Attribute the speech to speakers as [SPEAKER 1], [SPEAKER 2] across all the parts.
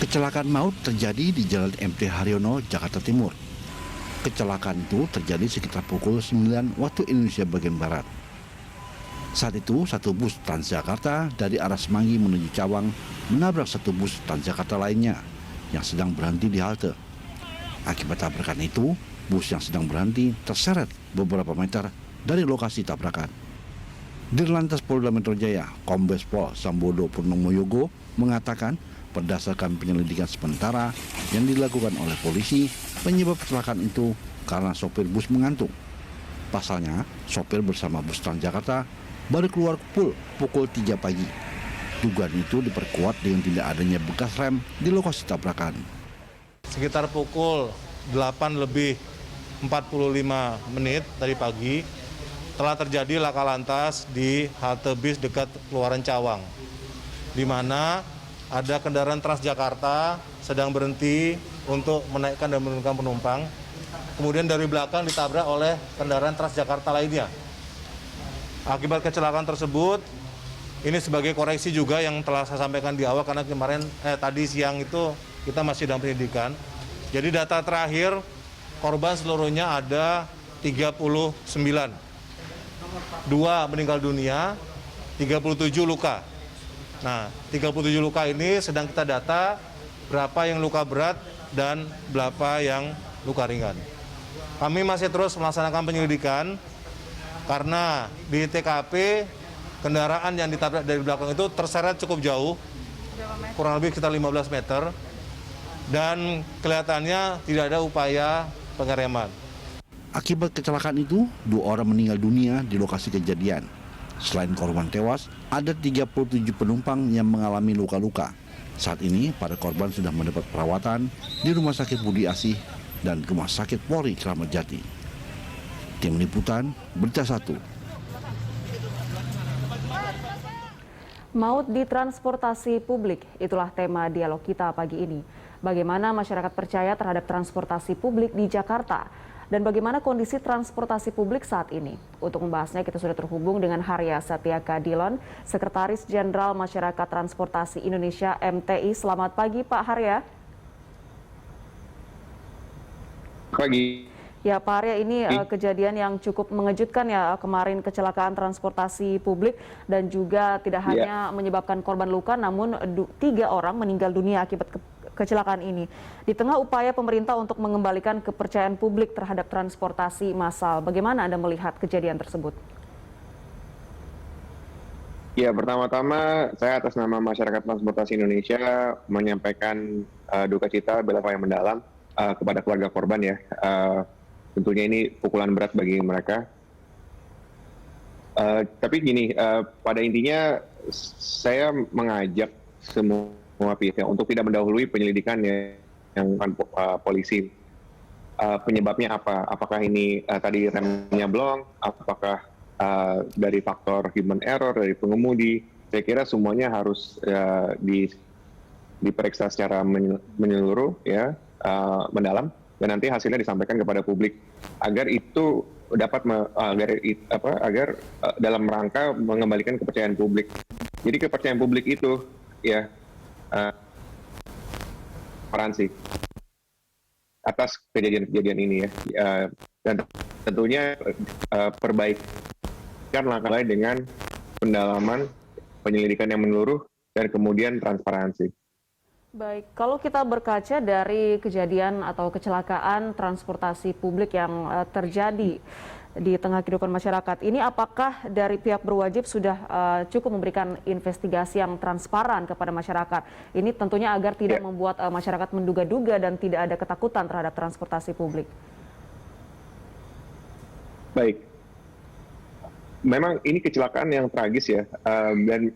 [SPEAKER 1] Kecelakaan maut terjadi di Jalan MT Haryono, Jakarta Timur. Kecelakaan itu terjadi sekitar pukul 9 waktu Indonesia bagian Barat. Saat itu, satu bus Transjakarta dari arah Semanggi menuju Cawang menabrak satu bus Transjakarta lainnya yang sedang berhenti di halte. Akibat tabrakan itu, bus yang sedang berhenti terseret beberapa meter dari lokasi tabrakan. Dirlantas Polda Metro Jaya, Kombes Pol Sambodo Purnomo-Yogo mengatakan berdasarkan penyelidikan sementara yang dilakukan oleh polisi, penyebab kecelakaan itu karena sopir bus mengantuk. Pasalnya, sopir bersama bus Transjakarta baru keluar pukul 3 pagi. Dugaan itu diperkuat dengan tidak adanya bekas rem di lokasi tabrakan.
[SPEAKER 2] Sekitar pukul 8:45 tadi pagi, telah terjadi laka lantas di halte bis dekat Keluaran Cawang, di mana ada kendaraan Transjakarta sedang berhenti untuk menaikkan dan menurunkan penumpang. Kemudian dari belakang ditabrak oleh kendaraan Transjakarta lainnya. Akibat kecelakaan tersebut, ini sebagai koreksi juga yang telah saya sampaikan di awal, karena tadi siang itu kita masih dalam penyidikan. Jadi data terakhir, korban seluruhnya ada 39. 2 meninggal dunia, 37 luka. Nah, 37 luka ini sedang kita data berapa yang luka berat dan berapa yang luka ringan. Kami masih terus melaksanakan penyelidikan karena di TKP kendaraan yang ditabrak dari belakang itu terseret cukup jauh, kurang lebih sekitar 15 meter, dan kelihatannya tidak ada upaya pengereman.
[SPEAKER 1] Akibat kecelakaan itu, 2 orang meninggal dunia di lokasi kejadian. Selain korban tewas, ada 37 penumpang yang mengalami luka-luka. Saat ini, para korban sudah mendapat perawatan di Rumah Sakit Budi Asih dan Rumah Sakit Polri Kramat Jati. Tim Liputan, Berita 1.
[SPEAKER 3] Maut di transportasi publik, itulah tema dialog kita pagi ini. Bagaimana masyarakat percaya terhadap transportasi publik di Jakarta? Dan bagaimana kondisi transportasi publik saat ini? Untuk membahasnya kita sudah terhubung dengan Harya Setiaka Dilon, Sekretaris Jenderal Masyarakat Transportasi Indonesia MTI. Selamat pagi Pak Harya.
[SPEAKER 4] Pagi.
[SPEAKER 3] Ya Pak Harya, ini kejadian yang cukup mengejutkan ya kemarin, kecelakaan transportasi publik, dan juga tidak hanya menyebabkan korban luka, namun 3 orang meninggal dunia akibat kecelakaan ini. Di tengah upaya pemerintah untuk mengembalikan kepercayaan publik terhadap transportasi massal, bagaimana Anda melihat kejadian tersebut?
[SPEAKER 4] Ya, pertama-tama saya atas nama Masyarakat Transportasi Indonesia menyampaikan duka cita bela sungkawa yang mendalam kepada keluarga korban ya. Tentunya ini pukulan berat bagi mereka. Tapi gini, pada intinya saya mengajak semua pihak untuk tidak mendahului penyelidikan yang polisi. Penyebabnya apa? Apakah ini tadi remnya blong? Apakah dari faktor human error dari pengemudi? Saya kira semuanya harus diperiksa secara menyeluruh, ya, mendalam, dan nanti hasilnya disampaikan kepada publik agar itu dapat agar dalam rangka mengembalikan kepercayaan publik. Jadi kepercayaan publik itu ya transparansi atas kejadian-kejadian ini ya, dan tentunya perbaikan langkah lain dengan pendalaman penyelidikan yang menyeluruh dan kemudian transparansi.
[SPEAKER 3] Baik, kalau kita berkaca dari kejadian atau kecelakaan transportasi publik yang terjadi di tengah kehidupan masyarakat ini, apakah dari pihak berwajib sudah cukup memberikan investigasi yang transparan kepada masyarakat? Ini tentunya agar tidak membuat masyarakat menduga-duga dan tidak ada ketakutan terhadap transportasi publik.
[SPEAKER 4] Baik, memang ini kecelakaan yang tragis ya, dan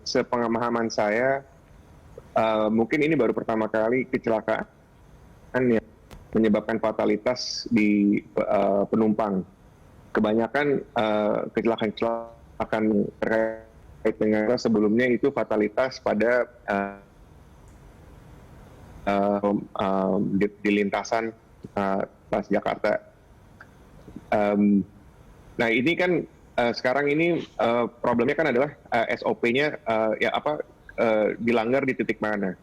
[SPEAKER 4] sepengamahaman saya, mungkin ini baru pertama kali kecelakaan yang menyebabkan fatalitas di penumpang. Kebanyakan kecelakaan terkait dengan sebelumnya itu fatalitas pada di lintasan Transjakarta. Nah ini kan sekarang ini problemnya kan adalah SOP-nya dilanggar di titik mana.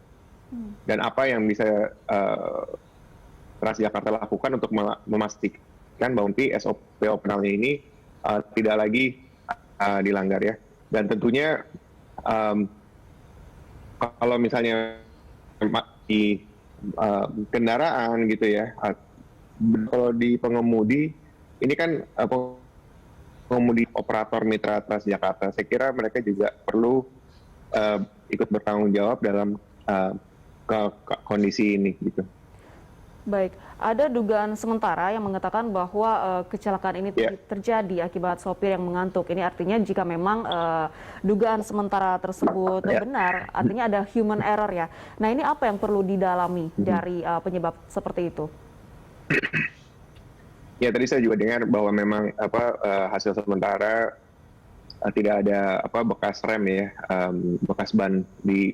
[SPEAKER 4] Dan apa yang bisa Transjakarta lakukan untuk memastikan bahwa nanti SOP operasionalnya ini tidak lagi dilanggar ya. Dan tentunya kalau misalnya di kendaraan gitu ya, kalau di pengemudi ini kan pengemudi operator mitra Transjakarta, saya kira mereka juga perlu ikut bertanggung jawab dalam kondisi ini gitu.
[SPEAKER 3] Baik, ada dugaan sementara yang mengatakan bahwa kecelakaan ini terjadi akibat sopir yang mengantuk. Ini artinya jika memang dugaan sementara tersebut benar, artinya ada human error ya. Nah, ini apa yang perlu didalami dari penyebab seperti itu?
[SPEAKER 4] Ya, tadi saya juga dengar bahwa memang hasil sementara tidak ada bekas rem ya, bekas ban di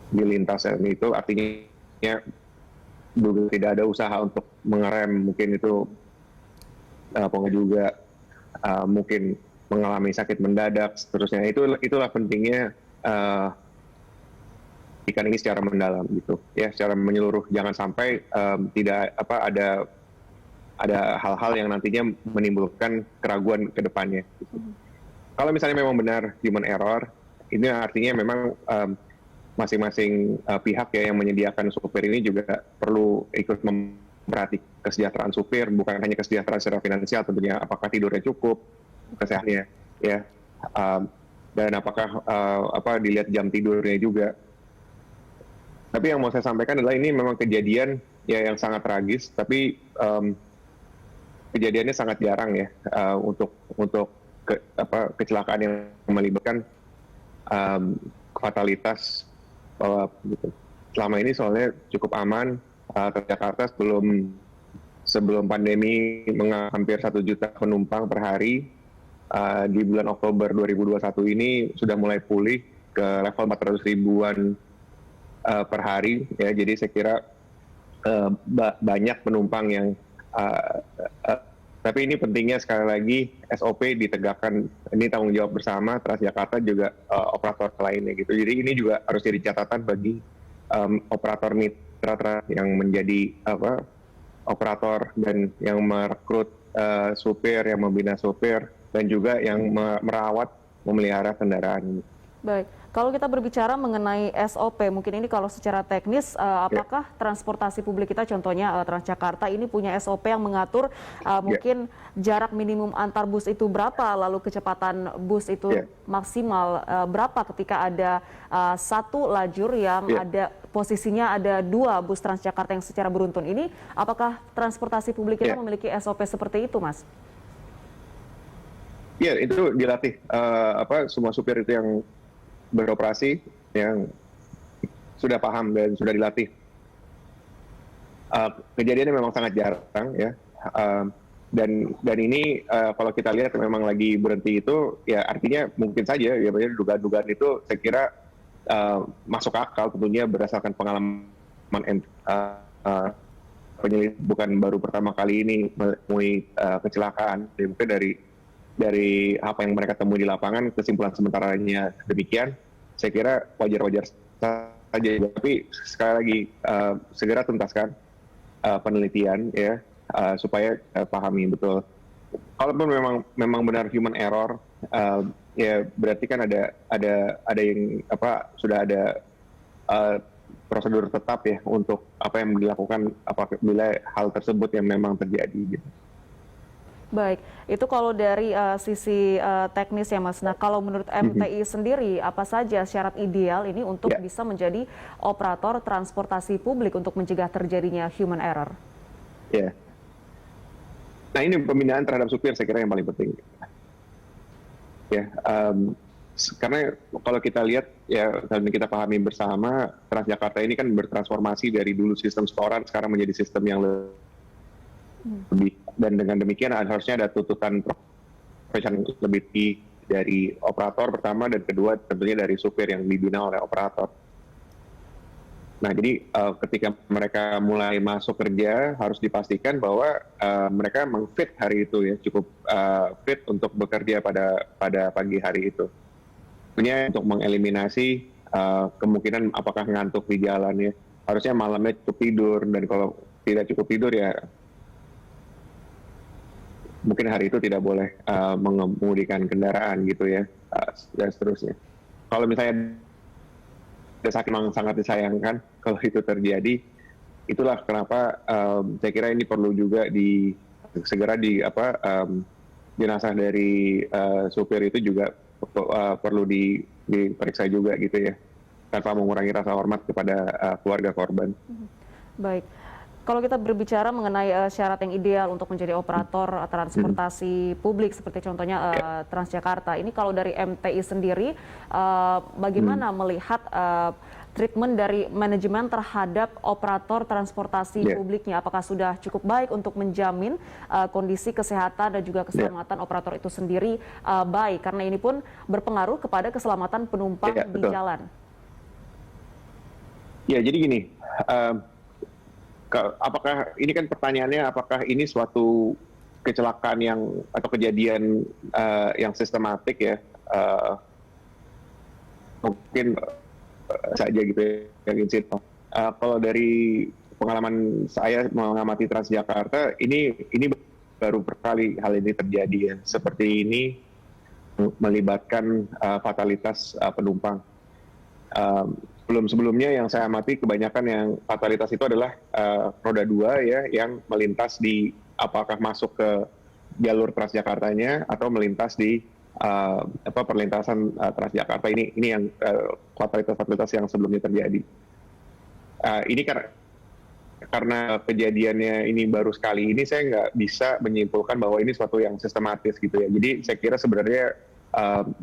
[SPEAKER 4] lintasan itu, artinya tidak ada usaha untuk mengerem, mungkin itu pengemudi juga mungkin mengalami sakit mendadak, seterusnya. Itulah pentingnya ikan ini secara mendalam gitu ya, secara menyeluruh, jangan sampai tidak ada hal-hal yang nantinya menimbulkan keraguan ke depannya gitu. Kalau misalnya memang benar human error, ini artinya memang masing-masing pihak ya yang menyediakan supir ini juga perlu ikut memperhatikan kesejahteraan supir, bukan hanya kesejahteraan secara finansial tentunya, apakah tidurnya cukup, kesehatannya ya, dan apakah dilihat jam tidurnya juga. Tapi yang mau saya sampaikan adalah ini memang kejadian ya yang sangat tragis, tapi kejadiannya sangat jarang ya untuk kecelakaan yang melibatkan fatalitas. Gitu. Selama ini soalnya cukup aman. Jakarta sebelum pandemi hampir 1 juta penumpang per hari. Di bulan Oktober 2021 ini sudah mulai pulih ke level 400 ribuan per hari ya. Jadi saya kira banyak penumpang yang tapi ini pentingnya sekali lagi SOP ditegakkan, ini tanggung jawab bersama Transjakarta juga operator lainnya gitu. Jadi ini juga harus jadi catatan bagi operator mitra yang menjadi operator dan yang merekrut supir, yang membina supir, dan juga yang merawat, memelihara kendaraan ini.
[SPEAKER 3] Baik, kalau kita berbicara mengenai SOP, mungkin ini kalau secara teknis, apakah transportasi publik kita, contohnya Transjakarta ini punya SOP yang mengatur mungkin jarak minimum antar bus itu berapa, lalu kecepatan bus itu maksimal berapa ketika ada satu lajur yang ada posisinya ada 2 bus Transjakarta yang secara beruntun. Ini apakah transportasi publik kita memiliki SOP seperti itu, Mas?
[SPEAKER 4] Iya, itu dilatih. Semua supir itu yang beroperasi yang sudah paham dan sudah dilatih. Kejadiannya memang sangat jarang ya, dan ini kalau kita lihat memang lagi berhenti itu ya, artinya mungkin saja ya dugaan-dugaan itu saya kira masuk akal tentunya berdasarkan pengalaman penyelidik, bukan baru pertama kali ini menemui kecelakaan. Mungkin dari apa yang mereka temui di lapangan, kesimpulan sementaranya demikian, saya kira wajar-wajar saja. Tapi sekali lagi segera tuntaskan penelitian ya, supaya pahami betul. Kalaupun memang benar human error, ya berarti kan ada yang sudah ada prosedur tetap ya untuk apa yang dilakukan apabila hal tersebut yang memang terjadi gitu.
[SPEAKER 3] Baik, itu kalau dari sisi teknis ya Mas. Nah, kalau menurut MTI sendiri, apa saja syarat ideal ini untuk bisa menjadi operator transportasi publik untuk mencegah terjadinya human error?
[SPEAKER 4] Ya, nah ini pembinaan terhadap supir saya kira yang paling penting. Ya, karena kalau kita lihat ya, dan kita pahami bersama, Transjakarta ini kan bertransformasi dari dulu sistem setoran sekarang menjadi sistem yang lebih, dan dengan demikian harusnya ada tuntutan profesional lebih tinggi dari operator pertama, dan kedua tentunya dari supir yang dibina oleh operator. Nah, jadi ketika mereka mulai masuk kerja harus dipastikan bahwa mereka meng-fit hari itu ya, cukup fit untuk bekerja pada pagi hari itu. Tentunya untuk mengeliminasi kemungkinan apakah ngantuk di jalan ya. Harusnya malamnya cukup tidur, dan kalau tidak cukup tidur ya mungkin hari itu tidak boleh mengemudikan kendaraan gitu ya, dan seterusnya. Kalau misalnya ada sakit memang sangat disayangkan kalau itu terjadi. Itulah kenapa saya kira ini perlu juga segera jenazah dari supir itu juga perlu diperiksa juga gitu ya, tanpa mengurangi rasa hormat kepada keluarga korban.
[SPEAKER 3] Baik. Kalau kita berbicara mengenai syarat yang ideal untuk menjadi operator transportasi publik seperti contohnya Transjakarta, ini kalau dari MTI sendiri bagaimana melihat treatment dari manajemen terhadap operator transportasi publiknya? Apakah sudah cukup baik untuk menjamin kondisi kesehatan dan juga keselamatan operator itu sendiri baik? Karena ini pun berpengaruh kepada keselamatan penumpang di jalan.
[SPEAKER 4] Ya, jadi gini, apakah ini kan pertanyaannya, apakah ini suatu kecelakaan atau kejadian yang sistematik ya, mungkin saja gitu ya, yang insiden. Kalau dari pengalaman saya mengamati Transjakarta, ini baru berkali hal ini terjadi ya, seperti ini melibatkan fatalitas penumpang. Sebelumnya yang saya amati kebanyakan yang fatalitas itu adalah roda 2 ya, yang melintas apakah masuk ke jalur Transjakartanya atau melintas di perlintasan Transjakarta. Ini yang fatalitas yang sebelumnya terjadi. Ini karena kejadiannya ini baru sekali ini, saya nggak bisa menyimpulkan bahwa ini suatu yang sistematis gitu ya. Jadi saya kira sebenarnya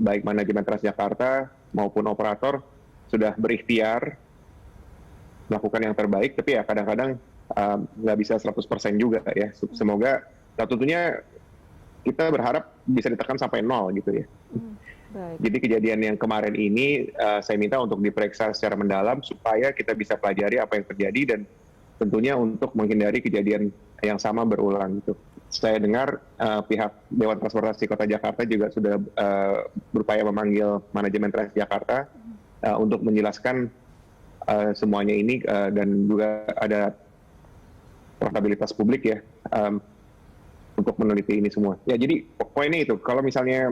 [SPEAKER 4] baik manajemen Transjakarta maupun operator sudah berikhtiar melakukan yang terbaik, tapi ya kadang-kadang nggak bisa 100% juga ya. Semoga, tentunya kita berharap bisa ditekan sampai 0 gitu ya.
[SPEAKER 3] Baik.
[SPEAKER 4] Jadi kejadian yang kemarin ini saya minta untuk diperiksa secara mendalam supaya kita bisa pelajari apa yang terjadi, dan tentunya untuk menghindari kejadian yang sama berulang gitu. Saya dengar pihak Dewan Transportasi Kota Jakarta juga sudah berupaya memanggil manajemen Transjakarta untuk menjelaskan semuanya ini, dan juga ada portabilitas publik ya, untuk meneliti ini semua. Ya, jadi poinnya itu, kalau misalnya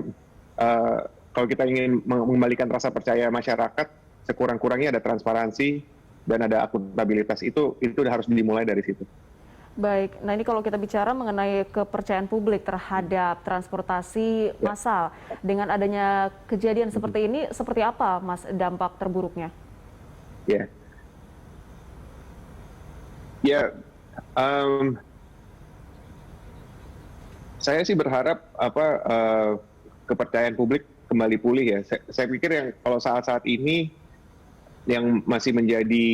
[SPEAKER 4] kalau kita ingin mengembalikan rasa percaya masyarakat, sekurang-kurangnya ada transparansi dan ada akuntabilitas, itu harus dimulai dari situ.
[SPEAKER 3] Baik, nah ini kalau kita bicara mengenai kepercayaan publik terhadap transportasi massal, dengan adanya kejadian seperti ini, seperti apa Mas dampak terburuknya?
[SPEAKER 4] Saya sih berharap kepercayaan publik kembali pulih ya. Saya pikir yang kalau saat-saat ini yang masih menjadi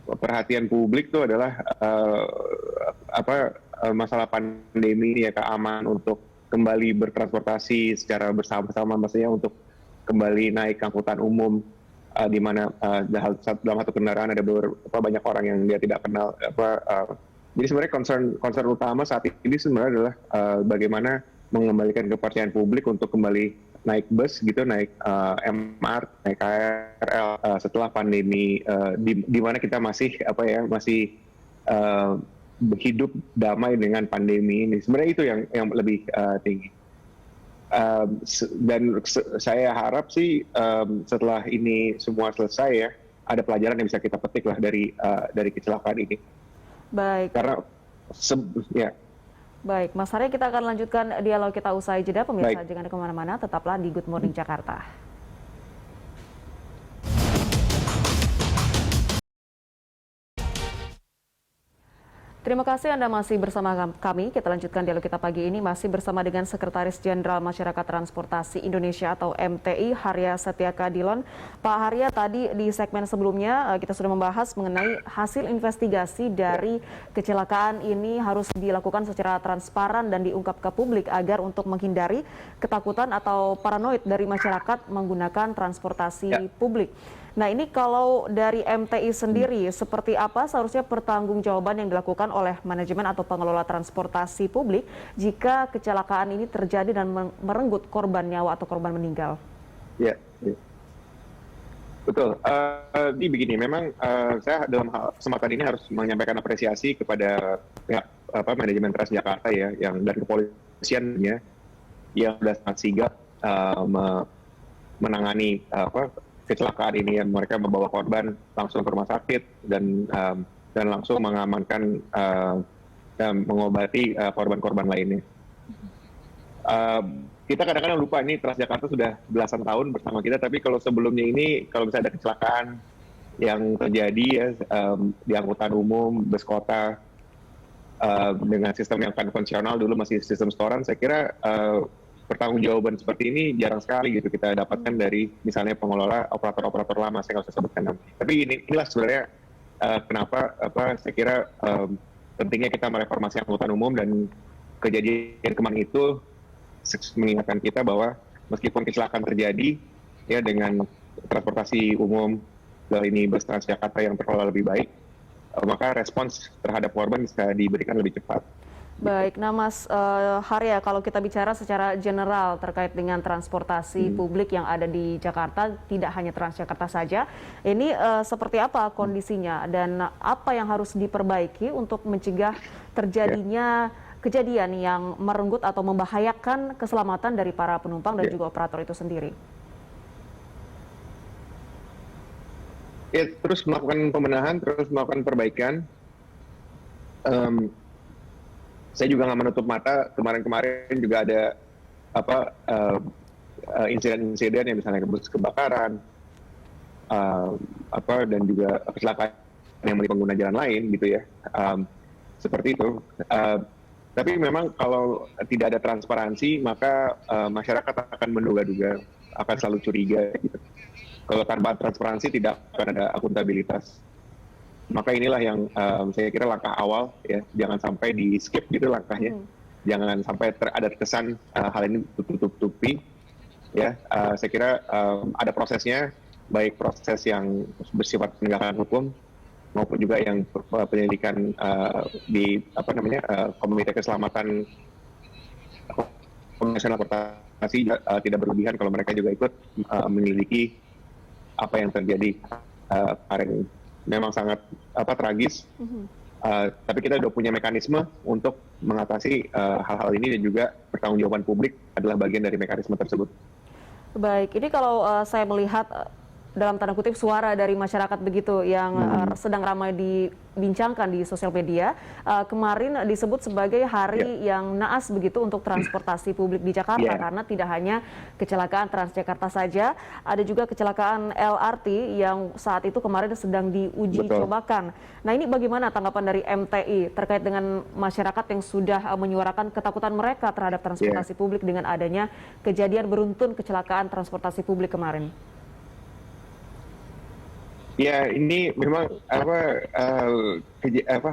[SPEAKER 4] perhatian publik itu adalah masalah pandemi ini ya, keamanan untuk kembali bertransportasi secara bersama-sama, maksudnya untuk kembali naik angkutan umum, di mana dalam satu kendaraan ada banyak orang yang dia tidak kenal. Jadi sebenarnya concern utama saat ini sebenarnya adalah bagaimana mengembalikan kepercayaan publik untuk kembali naik bus gitu, naik MRT, naik KRL setelah pandemi, di mana kita masih hidup damai dengan pandemi ini. Sebenarnya itu yang lebih tinggi. Dan saya harap sih setelah ini semua selesai ya, ada pelajaran yang bisa kita petik lah dari kecelakaan ini.
[SPEAKER 3] Baik.
[SPEAKER 4] Karena
[SPEAKER 3] Baik, Mas Arya, kita akan lanjutkan dialog kita usai jeda. Pemirsa, jangan kemana-mana, tetaplah di Good Morning Jakarta. Terima kasih Anda masih bersama kami. Kita lanjutkan dialog kita pagi ini masih bersama dengan Sekretaris Jenderal Masyarakat Transportasi Indonesia atau MTI, Harya Setiaka Dilon. Pak Harya, tadi di segmen sebelumnya kita sudah membahas mengenai hasil investigasi dari kecelakaan ini harus dilakukan secara transparan dan diungkap ke publik agar untuk menghindari ketakutan atau paranoid dari masyarakat menggunakan transportasi publik. Nah, ini kalau dari MTI sendiri, seperti apa seharusnya pertanggungjawaban yang dilakukan oleh manajemen atau pengelola transportasi publik jika kecelakaan ini terjadi dan merenggut korban nyawa atau korban meninggal?
[SPEAKER 4] Betul. Jadi begini, memang saya dalam kesempatan ini harus menyampaikan apresiasi kepada pihak manajemen Transjakarta ya, yang dari kepolisian ya, yang sudah sangat sigap menangani kecelakaan ini. Mereka membawa korban langsung ke rumah sakit dan langsung mengamankan dan mengobati korban-korban lainnya. Kita kadang-kadang lupa ini Transjakarta sudah belasan tahun bersama kita, tapi kalau sebelumnya ini, kalau misalnya ada kecelakaan yang terjadi ya di angkutan umum, bus kota, dengan sistem yang konvensional dulu masih sistem setoran, saya kira pertanggungjawaban seperti ini jarang sekali gitu kita dapatkan dari misalnya pengelola operator-operator lama, saya nggak usah sebutkan namanya. Tapi inilah sebenarnya kenapa saya kira pentingnya kita mereformasi angkutan umum, dan kejadian kemarin itu mengingatkan kita bahwa meskipun kecelakaan terjadi ya dengan transportasi umum, dalam ini bus Transjakarta yang terkelola lebih baik, maka respons terhadap korban bisa diberikan lebih cepat.
[SPEAKER 3] Baik, nah Mas Harya, kalau kita bicara secara general terkait dengan transportasi publik yang ada di Jakarta, tidak hanya Transjakarta saja, ini seperti apa kondisinya dan apa yang harus diperbaiki untuk mencegah terjadinya kejadian yang merenggut atau membahayakan keselamatan dari para penumpang dan juga operator itu sendiri?
[SPEAKER 4] Ya, terus melakukan pembenahan, terus melakukan perbaikan. Saya juga nggak menutup mata, kemarin-kemarin juga ada insiden-insiden yang misalnya bus kebakaran, dan juga kecelakaan yang melibatkan pengguna jalan lain gitu ya, seperti itu. Tapi memang kalau tidak ada transparansi, maka masyarakat akan menduga-duga, akan selalu curiga gitu. Kalau tanpa transparansi tidak akan ada akuntabilitas. Maka inilah yang saya kira langkah awal ya, jangan sampai di skip gitu langkahnya, jangan sampai ada kesan hal ini tutup-tutupi ya. Saya kira ada prosesnya, baik proses yang bersifat penegakan hukum maupun juga yang penyelidikan di Komite Keselamatan Nasional Transportasi tidak berlebihan kalau mereka juga ikut menyelidiki apa yang terjadi hari ini. Memang sangat tragis, tapi kita sudah punya mekanisme untuk mengatasi hal-hal ini, dan juga pertanggungjawaban publik adalah bagian dari mekanisme tersebut.
[SPEAKER 3] Baik, ini kalau saya melihat dalam tanda kutip suara dari masyarakat begitu yang sedang ramai dibincangkan di sosial media, kemarin disebut sebagai hari yang naas begitu untuk transportasi publik di Jakarta, karena tidak hanya kecelakaan Transjakarta saja, ada juga kecelakaan LRT yang saat itu kemarin sedang diuji cobakan. Nah, ini bagaimana tanggapan dari MTI terkait dengan masyarakat yang sudah menyuarakan ketakutan mereka terhadap transportasi publik dengan adanya kejadian beruntun kecelakaan transportasi publik kemarin?
[SPEAKER 4] Ya, ini memang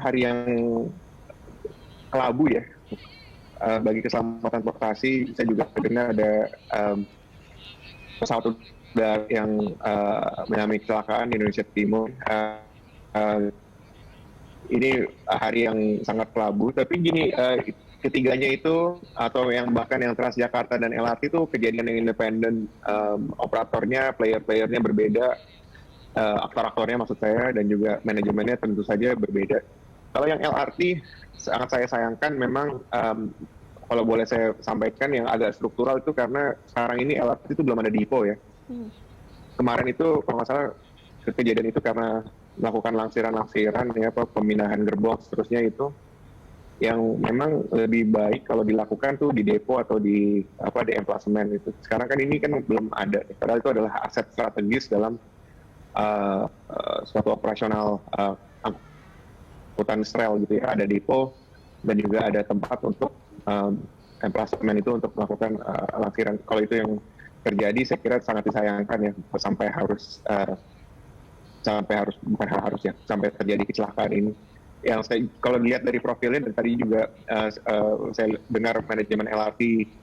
[SPEAKER 4] hari yang kelabu ya bagi keselamatan transportasi. Saya juga dengar ada pesawat udara yang mengalami kecelakaan di Indonesia Timur. Ini hari yang sangat kelabu. Tapi gini, ketiganya itu atau yang bahkan yang Transjakarta dan LRT itu kejadian yang independen, operatornya, player-playernya berbeda. Aktor-aktornya maksud saya, dan juga manajemennya tentu saja berbeda. Kalau yang LRT sangat saya sayangkan, memang kalau boleh saya sampaikan yang agak struktural itu karena sekarang ini LRT itu belum ada depo ya. Kemarin itu kalau nggak salah kejadian itu karena melakukan langsiran-langsiran ya, pemindahan gerbong seterusnya, itu yang memang lebih baik kalau dilakukan tuh di depo atau di emplasemen itu. Sekarang kan ini kan belum ada, padahal itu adalah aset strategis dalam suatu operasional angkutan rel gitu ya. Ada depo dan juga ada tempat untuk emplasemen itu untuk melakukan langsiran. Kalau itu yang terjadi, saya kira sangat disayangkan ya, sampai terjadi kecelakaan ini. Yang saya kalau lihat dari profilnya, dan tadi juga saya dengar manajemen LRT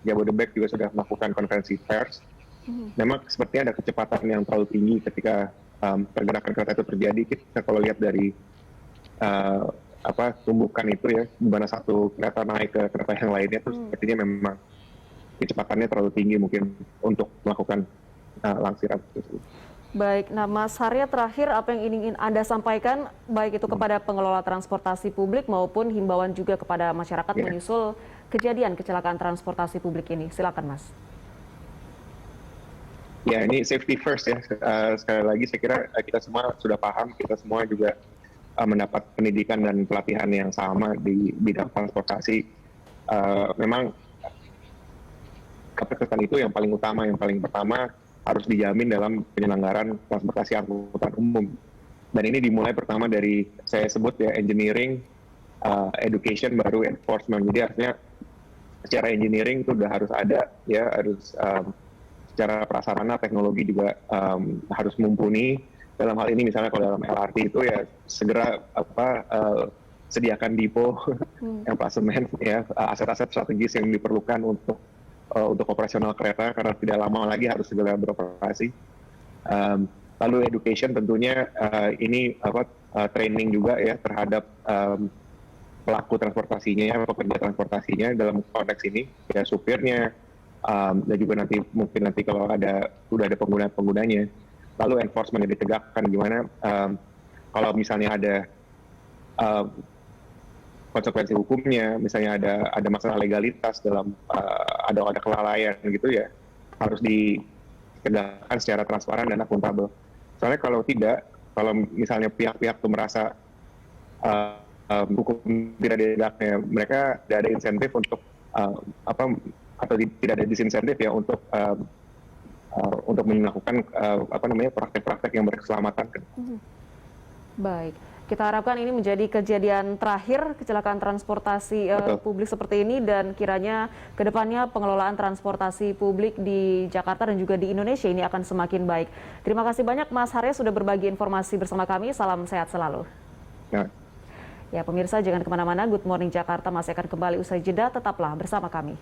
[SPEAKER 4] Jabodebek juga sudah melakukan konferensi pers. Memang sepertinya ada kecepatan yang terlalu tinggi ketika pergerakan kereta itu terjadi. Kita kalau lihat dari tumbukan itu ya, di mana satu kereta naik ke kereta yang lainnya, terus sepertinya memang kecepatannya terlalu tinggi mungkin untuk melakukan langsiran tersebut.
[SPEAKER 3] Baik, nah Mas Harya, terakhir apa yang ingin Anda sampaikan, baik itu kepada pengelola transportasi publik maupun himbauan juga kepada masyarakat
[SPEAKER 4] Ya.
[SPEAKER 3] menyusul kejadian kecelakaan transportasi publik ini. Silakan, Mas.
[SPEAKER 4] Ya, ini safety first ya. Sekali lagi saya kira kita semua sudah paham, kita semua juga mendapat pendidikan dan pelatihan yang sama di bidang transportasi. Memang ketertiban itu yang paling utama, yang paling pertama harus dijamin dalam penyelenggaraan transportasi angkutan umum. Dan ini dimulai pertama dari, saya sebut ya, engineering, education, baru enforcement. Jadi artinya secara engineering itu udah harus ada, ya, harus secara prasarana teknologi juga harus mumpuni. Dalam hal ini misalnya kalau dalam LRT itu ya segera sediakan depo yang klasemen, ya, aset-aset strategis yang diperlukan untuk operasional kereta karena tidak lama lagi harus segera beroperasi. Lalu education tentunya ini training juga ya terhadap pelaku transportasinya, pekerja transportasinya dalam konteks ini, ya supirnya, dan juga mungkin nanti kalau sudah ada penggunanya. Lalu enforcement yang ditegakkan gimana kalau misalnya ada konsekuensi hukumnya, misalnya ada masalah legalitas dalam ada kelalaian gitu ya, harus ditegakkan secara transparan dan akuntabel. Soalnya kalau tidak, kalau misalnya pihak-pihak itu merasa hukum tidak ditegaknya, mereka tidak ada insentif untuk atau tidak ada disinsentif ya untuk melakukan praktek-praktek yang berkeselamatan.
[SPEAKER 3] Baik. Kita harapkan ini menjadi kejadian terakhir kecelakaan transportasi publik seperti ini, dan kiranya ke depannya pengelolaan transportasi publik di Jakarta dan juga di Indonesia ini akan semakin baik. Terima kasih banyak Mas Harya sudah berbagi informasi bersama kami. Salam sehat selalu. Ya, pemirsa jangan kemana-mana. Good Morning Jakarta masih akan kembali usai jeda. Tetaplah bersama kami.